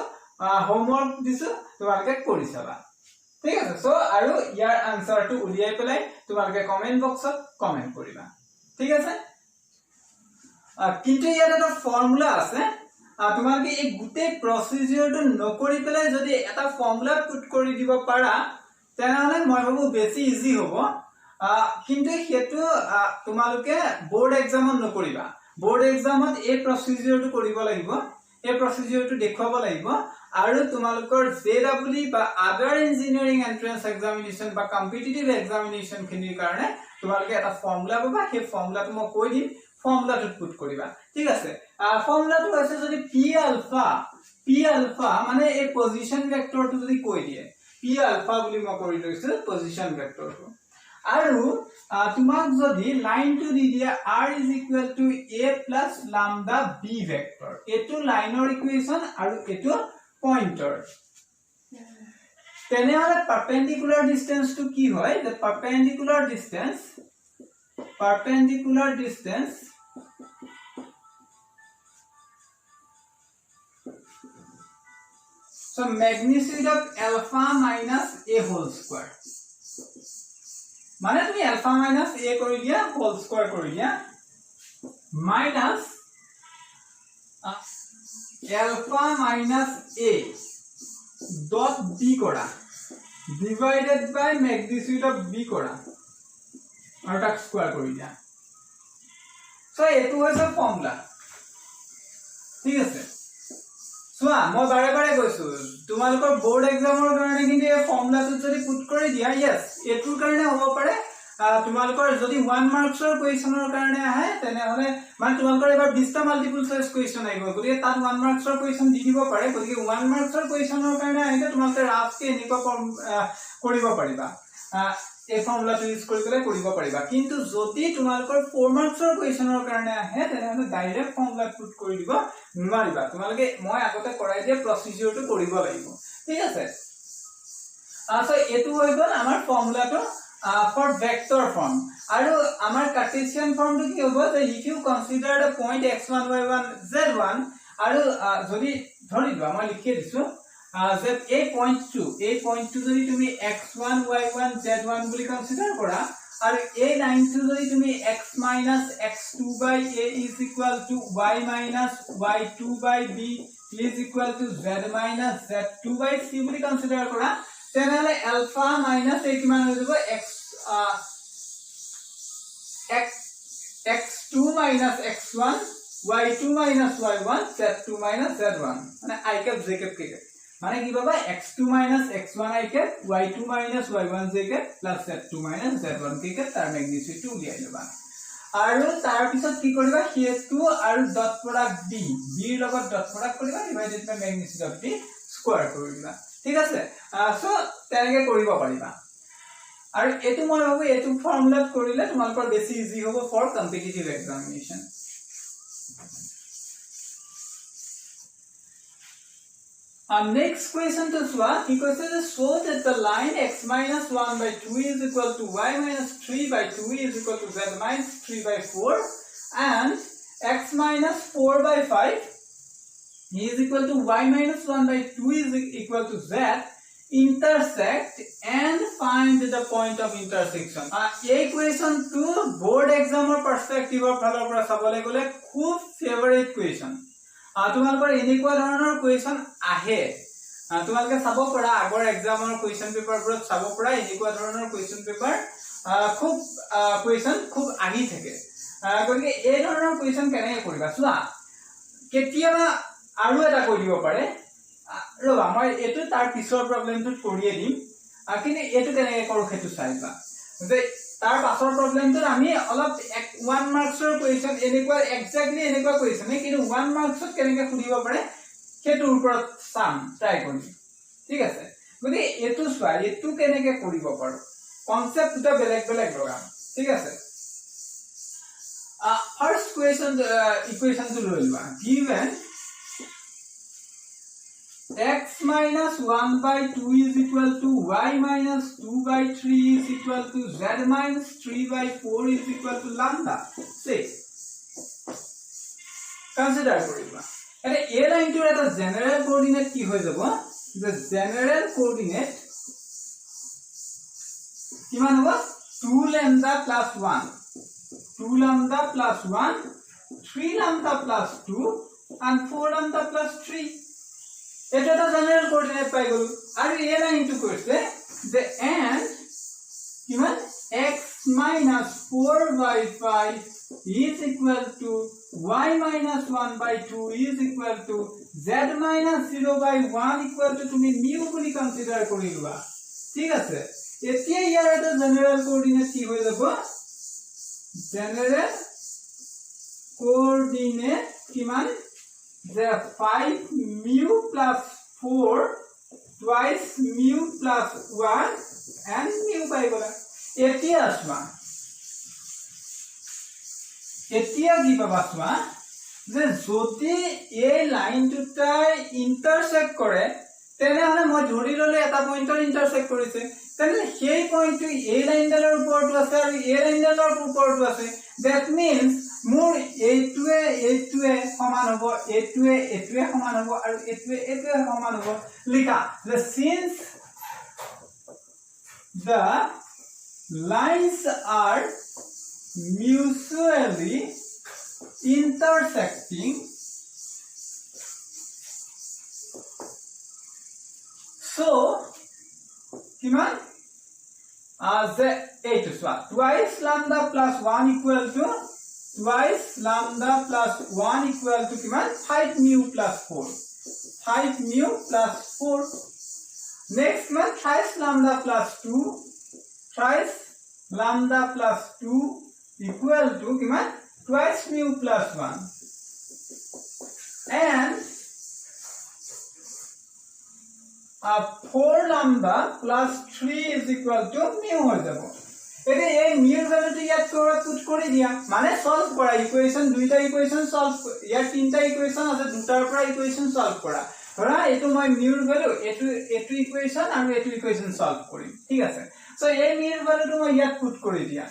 হোমৱৰ্ক দিছো তোমালোকে কৰি চাবা ঠিক আছে সো আৰু ইয়াৰ আনসাৰটো উলিয়াই পেলাই তোমালোকে কমেন্ট বক্সত কমেন্ট কৰিবা ঠিক আছে কিন্তু ইয়াত এটা ফৰ্মুলা আছে তোমালোকে এই গুটে প্ৰসিডিউৰটো নকৰি পেলাই যদি এটা ফৰ্মুলা পুট কৰি দিব পাৰা তেনেহলে মই ভাবো বেছি ইজি হ'ব কিন্তু হেতু তোমালোকে বোর্ড এক্সামত নকৰিবা বোৰ্ড এক্সামত এই প্ৰসিডিউৰটো কৰিব লাগিব এই প্ৰসিডিউৰটো দেখুৱাব লাগিব আৰু তোমালোকৰ জেডব্লিউ বা আদাৰ ইঞ্জিনিয়াৰিং এন্ট্ৰেন্স এক্সামিনেশন বা কম্পিটিটিভ এক্সামিনেশন খিনিৰ কাৰণে তোমালোকে এটা ফৰ্মুলা পাবা সেই ফৰ্মুলাটো মই কৈ দিম ফৰ্মুলাটো পুট কৰিবা ঠিক আছে ফৰ্মুলাটো আছে যদি p alpha মানে এই পজিশন ভেক্টৰটো যদি কৈ দিয়ে p alpha বুলি মই কৰি লৈছো পজিশন ভেক্টৰটো আৰু তোমাক যদি লাইনটো দি দিয়া r is equal to a plus lambda b vector এটো লাইনৰ ইকুৱেশন আৰু এটো পইন্টাৰ তেনেহলে পারপেন্ডিকুলার ডিসটেন্স টু কি হয় the perpendicular distance so magnitude of alpha minus a whole square মানে তুমি alpha minus a কৰি দিয়া whole square কৰি দিয়া minus alpha minus a dot b কৰা divided by magnitude of b কৰা আৰু তাক স্কয়াৰ কৰি দিয়া সো এটো হৈছে ফৰ্মুলা ঠিক আছে সোয়া মই বাৰে বাৰে কৈছো তোমালোকৰ বোৰ্ড এক্সামৰ কাৰণে কিন্তু এই ফৰ্মুলাটো যদি পুট কৰি দিয়া यस এটোৰ কাৰণে হ'ব পাৰে তোমালোকৰ যদি 1 মাৰ্কছৰ কোৱেশ্চনৰ কাৰণে আহে তেনেহলে মানে তোমালোকৰ এবাৰ 20টা মাল্টিপল চয়েস কোৱেশ্চন আহিব গতিকে তাত 1 মাৰ্কছৰ কোৱেশ্চন দি দিব পাৰে গতিকে 1 মাৰ্কছৰ কোৱেশ্চনৰ কাৰণে আহিলে তোমালোকে ৰাফকে এনেকুৱা কৰিব পাৰিবা এই ফৰ্মুলাটো ইউজ কৰি পেলাই কৰিব পাৰিবা কিন্তু যদি তোমালোকৰ 4 মাৰ্কছৰ কোৱেশ্যনৰ কাৰণে আহে তেনেহলে ডাইৰেক্ট ফৰ্মুলা পুট কৰি দিব নোৱাৰিবা তোমালোকে মই আগতে কৰাই দিয়া প্ৰসিডিউৰটো কৰিব লাগিব ঠিক আছে সো এটো হৈ গল আমাৰ ফৰ্মুলাটো for vector form আৰু আমাৰ কাৰ্টেছিয়ান ফৰ্মটো কি হ'ব যে if you consider the point x1 y1 z1 আৰু যদি ধৰি লোৱা মই লিখি দিছো যে এই পইণ্টটো যদি তুমি x1 y1 z1 বুলি কনসিডাৰ কৰা আৰু এই লাইনটো যদি তুমি x - x2 / a = y - y2 / b = z - z2 / c বুলি কনসিডাৰ কৰা তেনেহলে alpha minus a কিমান হৈ যাব x2 minus x1 y2 minus y1 z2 minus z1 মানে i cap j cap k cap মানে কি পাবা x2 minus x1 i cap y2 minus y1 j cap plus z2 minus z1 k cap তাৰ ম্যাগনিটিউডটো উলিয়াই লবা আৰু তাৰ পিছত কি কৰিবা হেতু আৰু ডট প্ৰডাক্ট b ৰ লগত ডট প্ৰডাক্ট কৰিবা divided by magnitude of b square কৰিবা ঠিক আছে সো তেনেকে কৰিব পাৰিবা আৰু এটো মই ভাবো এটো ফৰ্মুলা কৰিলে তোমালোকৰ বেছি ইজি হ'ব for competitive examination next question to swa he question is show that the line x - 1/2 is equal to y - 3/2 is equal to z - 3/4 and x - 4/5 is equal to y - 1/2 is equal to z intersect and find the point of intersection এই কোৱেশ্যনটো board examৰ perspective ফালৰ পৰা চাবলৈ গলে খুব favourite question তোমালোকৰ এনেকুৱা ধৰণৰ question আহে তোমালোকে চাব পৰা আগৰ এক্সামৰ কোৱেশ্যন পেপাৰবোৰত চাব পৰা এনেকুৱা ধৰণৰ কোৱেশ্যন পেপাৰ খুব কোৱেশ্যন খুব আহি থাকে গতিকে এই ধৰণৰ কোৱেশ্যন কেনেকৈ কৰিবা চোৱা কেতিয়াবা আৰু এটা কৈ দিব পাৰে ৰবা মই এটো তাৰ পিছৰ প্ৰবলেমটো কৰিয়ে দিম কিন্তু এটো কেনেকৈ কৰো হেতু চাইবা যে তাৰ পাছৰ প্ৰবলেমটো আমি অলপ 1 মাৰ্কছৰ কোৱেশ্যন এনেকুৱা এক্স্যাক্টলি এনেকুৱা কোৱেশ্যন কিন্তু 1 মাৰ্কছত কেনেকৈ খুলিব পাৰে হেতুৰ ওপৰত চাম ট্ৰাই কৰিম ঠিক আছে গতি এটো চোৱা এটো কেনেকৈ কৰিব পাৰো কনসেপ্ট দুটা বেলেগ বেলেগ লগাম ঠিক আছে ফাৰ্স্ট কোৱেশ্যন ইকুৱেশ্যনটো লৈ লোৱা given x minus 1/2 is equal to y minus 2/3 is equal to z minus 3/4 is equal to lambda 6 consider koriba eta a line to eta general coordinate ki hoy jabo the general coordinate kiman hobo 2 lambda plus 1 2 lambda plus 1 3 lambda plus 2 and 4 lambda plus 3 এটা তো general coordinate পাই গলো আৰু এ লাইনটো কৈছে যে and কিমান x - 4/5 is equal to y - 1/2 is equal to z - 0/1 equal to তুমি mu বুলি কনসিডাৰ কৰিবা ঠিক আছে এতিয়া ইয়াৰ এটা জেনারেল কোঅর্ডিনেট কি হৈ যাব জেনারেল কোঅর্ডিনেট কিমান the 5 mu plus 4 twice mu plus 1 and mu by bola etia asma etia gi baba asma je jodi ei line duta intersect kore tenehole moi dhori lole eta pointer intersect korise tene সেই পইন্টটো এই লাইনডালৰ ওপৰটো আছে আৰু এই লাইনডালৰ ওপৰটো আছে that means মোৰ এইটোৱে সমান হ'ব এইটোৱে সমান হ'ব আৰু এইটোৱে সমান হ'ব লিখা the since the lines are mutually intersecting so কিমান the 8 twice lambda plus 1 equal to twice lambda plus 1 equal to kiman 5 mu plus 4 5 mu plus 4 next one thrice lambda plus 2 thrice lambda plus 2 equal to kiman twice mu plus 1 and 4 lambda plus 3 is equal to mu হৈ যাব এতে এই মিউৰ ভ্যালুটো ইয়াত put কৰি দিয়া মানে solve কৰা equation দুইটা ইকুয়েশন সলভ ইয়াৰ তিনটা ইকুয়েশন আছে দুটাৰ পৰা ইকুয়েশন সলভ কৰা ধৰা এটো মই মিউৰ ভ্যালু এটো ইকুয়েশন আৰু এটো ইকুয়েশন সলভ কৰিম ঠিক আছে সো এই মিউৰ ভ্যালুটো মই ইয়াত পুট কৰি দিয়া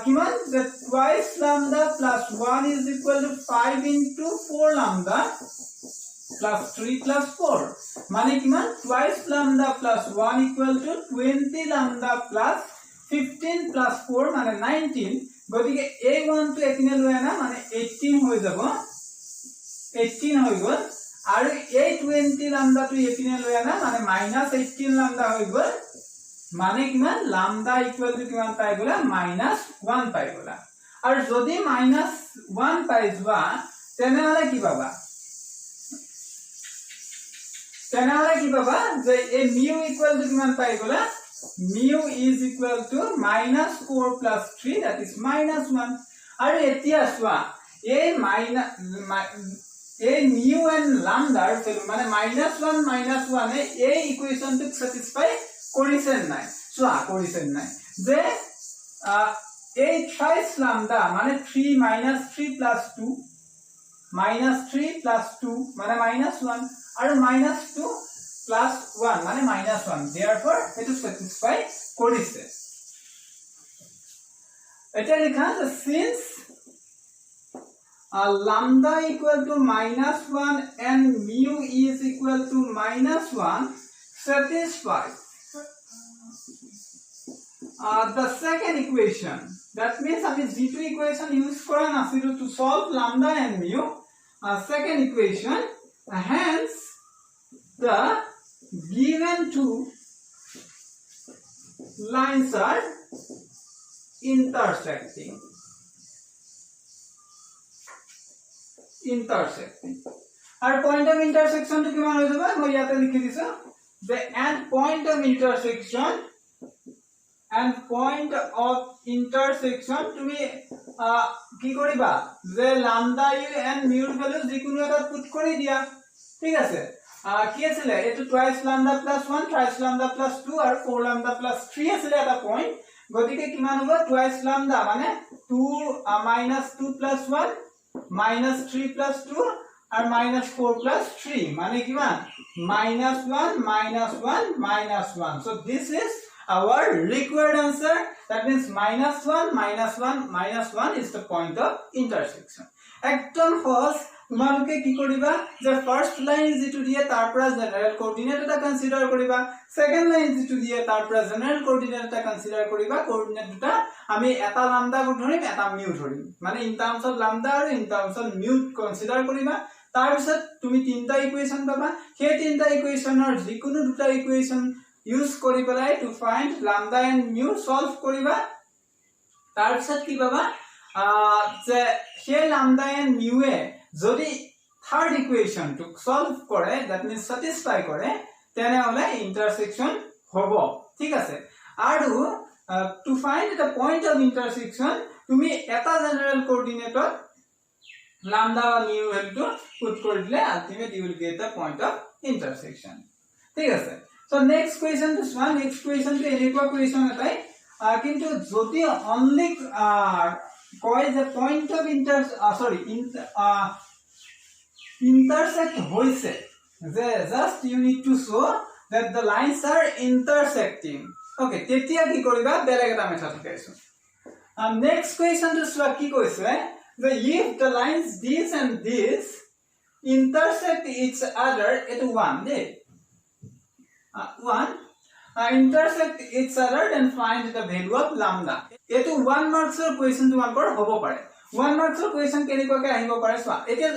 কিমান যে twice lambda plus 1 is equal to 5 into 4 lambda plus 3 plus 4 माने किमान twice lambda plus 1 equal to 20 lambda plus 15 plus 4 माने 19 গতিকে a1 to এপিনে লয় না মানে 18 হৈ যাব 18 হৈ গল আৰু a20 lambda to এপিনে লয় না মানে -18 lambda হৈ গল মানে কিমান lambda equal to কিমান পাই গলা -1 পাই গলা আৰু যদি -1 পাই যোৱা তেনেহলে কি পাবা তেনেহলে কি পাবা যে এই mu equal to কিমান পাই গলা mu is equal to -4 plus 3 that is -1 আৰু এতিয়া চোৱা এই এই mu and lambda মানে -1 এই ইকুয়েশনটো স্যাটিসফাই কৰিছে নাই চোৱা কৰিছে নাই যে এই twice lambda মানে 3 3 plus 2 -3 plus 2 মানে -1 আৰু -2 plus 1 মানে -1 therefore it is satisfy কৰিছে এটা লিখা যে since lambda equal to -1 and mu is equal to -1 satisfy the second equation that means আমি g2 equation use কৰা নাছিলো to solve lambda and mu second equation hence the given two lines are intersecting our point of intersection to কিমান হৈ যাব মই ইয়াতে লিখি দিছো the end point of intersection তুমি কি কৰিবা যে lambda and mu এৰ ভ্যালু যিকোনো এটা পুট কৰি দিয়া ঠিক আছে কি আছিল এটো twice lambda plus 1 thrice lambda plus 2 আৰু 4 lambda plus 3 আছিল এটা পইণ্ট গতিকে কিমান হ'ব twice lambda মানে 2 -2 plus 1 -3 plus 2 and -4 plus 3 মানে কিমান -1 so this is our required answer that means -1 is the point of intersection একদম সহজ তোমালোকে কি কৰিবা যে ফাৰ্স্ট লাইন যেটো দিয়ে তাৰ পৰা জেনাৰেল কোঅৰ্ডিনেট এটা কনসিডাৰ কৰিবা সেকেন্ড লাইন যেটো দিয়ে তাৰ পৰা জেনাৰেল কোঅৰ্ডিনেট এটা কনসিডাৰ কৰিবা কোঅৰ্ডিনেট দুটা আমি এটা lambda ধৰিম এটা mu ধৰিম মানে ইন টাৰ্মস অফ lambda আৰু ইন টাৰ্মস অফ mu কনসিডাৰ কৰিবা তাৰ পিছত তুমি তিনটা ইকুয়েশন পাবা সেই তিনটা ইকুয়েশনৰ যিকোনো দুটা ইকুয়েশন ইউজ কৰি পেলাই to find lambda and mu solve কৰিবা তাৰ পিছত কি পাবা যে সেই lambda and mu এ যদি থার্ড ইকুয়েশন টু সলভ করে দ্যাট মিন্স স্যাটিসফাই করে তেনেহলে ইন্টারসেকশন হবে ঠিক আছে আৰু to find the point of intersection তুমি এটা জেনাৰেল কোঅৰ্ডিনেটত lambda বা mu ভ্যালুটো পুট কৰি দিলে ultimately you will get the point of intersection ঠিক আছে so next question two one next question two এনেকুৱা কোয়েশ্চন এটাই কিন্তু যদি অনলি কয় যে point of intersect hoise just you need to show that the lines are intersecting okay tetia ki koriba beleg eta method kaisu next question to swa ki koise the if the lines this and this intersect each other at one day intersect each other and find the value of lambda etu 1 marks question তোমাকৰ হ'ব পাৰে 1 marks question কেনেকৈ আহিব পাৰে চোৱা এতিয়া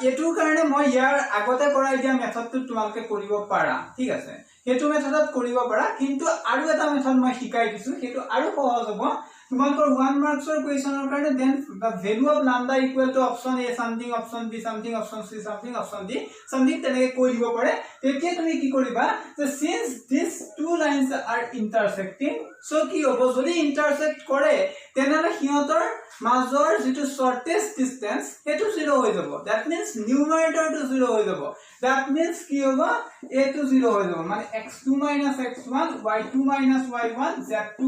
এটুৰ কাৰণে মই ইয়াৰ আগতে কৰাই দিয়া মেথডটো তোমালোকে কৰিব পাৰা ঠিক আছে হেতু মেথডত কৰিব পাৰা কিন্তু আৰু এটা মেথড মই শিকাই দিছো হেতু আৰু সহজ হ'ব তোমালোকৰ 1 মাৰ্কছৰ কুৱেশ্যনৰ কাৰণে then the value of lambda equal to option A something option B something option C something option D something তেনেকৈ কৈ দিব পাৰে তেতিয়া তুমি কি কৰিবা যে since these two lines are intersecting so কি হ'ব যদি intersect কৰে তেনেহলে সিহঁতৰ মাজৰ যেটো shortest distance হেতু 0 হৈ যাব that means numerator to 0 হৈ যাব that means কি হ'ব a to 0 হৈ যাব মানে x2 x1 y2 y1 z2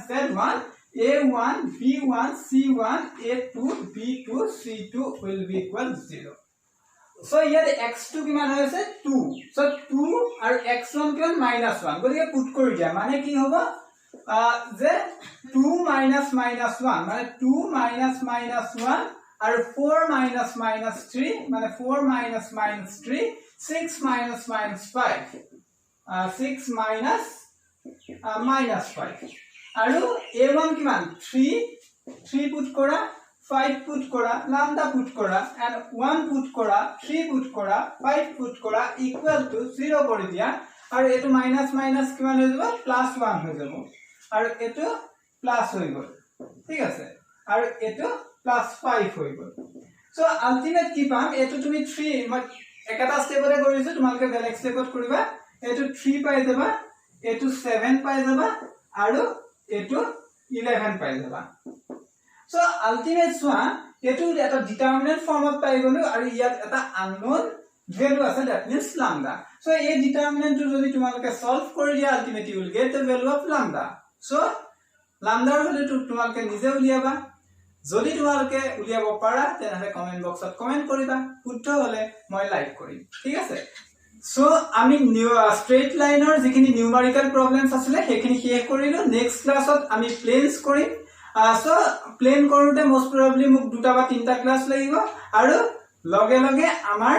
z1 a1 b1 c1 a2 b2 c2 will be equal 0 so here x2 কিমান হৈছে 2 so 2 আৰু x1 কিমান -1 গলিয়ে পুট কৰি দিয়া মানে কি হ'ব যে 2 - -1 মানে 2 - -1 আৰু 4 - -3 মানে 4 - -3 6 - -5 6 - -5 আৰু a1 কিমান 3 পুট কৰা 5 পুট কৰা lambda পুট কৰা and 1 পুট কৰা 3 পুট কৰা 5 পুট কৰা equal to 0 কৰি দিয়া আৰু এটো মাইনাস মাইনাস কিমান হৈ যাব +1 হৈ যাব আৰু এটো প্লাস হৈ গল ঠিক আছে আৰু এটো +5 হৈ গল সো আলটিমেট কি পাম এটো তুমি 3 মই একটা স্টেপৰে কৰিছো তোমালকে বেলেগ স্টেপত কৰিবা এটো 3 পাই যাবা এটো 7 পাই যাবা আৰু এটো 11 পাই যাবা সো আলটিমেট সোয়া এটো এটা ডিটাৰমিনেন্ট ফৰ্মত পাই গলো আৰু ইয়াত এটা আননোন ভ্যালু আছে that means lambda so এই ডিটারমিনেন্টটো যদি তোমালকে সলভ কৰি দিয়া ultimately you will get the value of lambda so lambda ৰ ভ্যালুটো তোমালকে নিজে উলিয়াবা যদি তোমালকে উলিয়াব পাৰা তেনে কমেন্ট বক্সত কমেন্ট কৰিবা শুদ্ধ হলে মই লাইক কৰিম ঠিক আছে সো আমি স্ট্ৰেট লাইনৰ যিখিনি নিউমেৰিকেল প্ৰবলেমছ আছিল সেইখিনি শেষ কৰিলো নেক্সট ক্লাছত আমি প্লেনছ কৰিম সো প্লেন কৰোতে মোস্ট প্ৰবাবলি মোক দুটা বা তিনটা ক্লাস লাগিব আৰু লগে লগে আমাৰ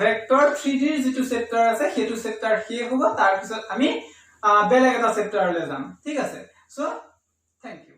ভেক্টৰ 3D ৰ যেটো চেপ্টাৰ আছে হেতু চেপ্টাৰ শেষ হ'ব তাৰ পিছত আমি বেলেগ এটা চেপ্টাৰলৈ যাম ঠিক আছে সো থ্যাংক ইউ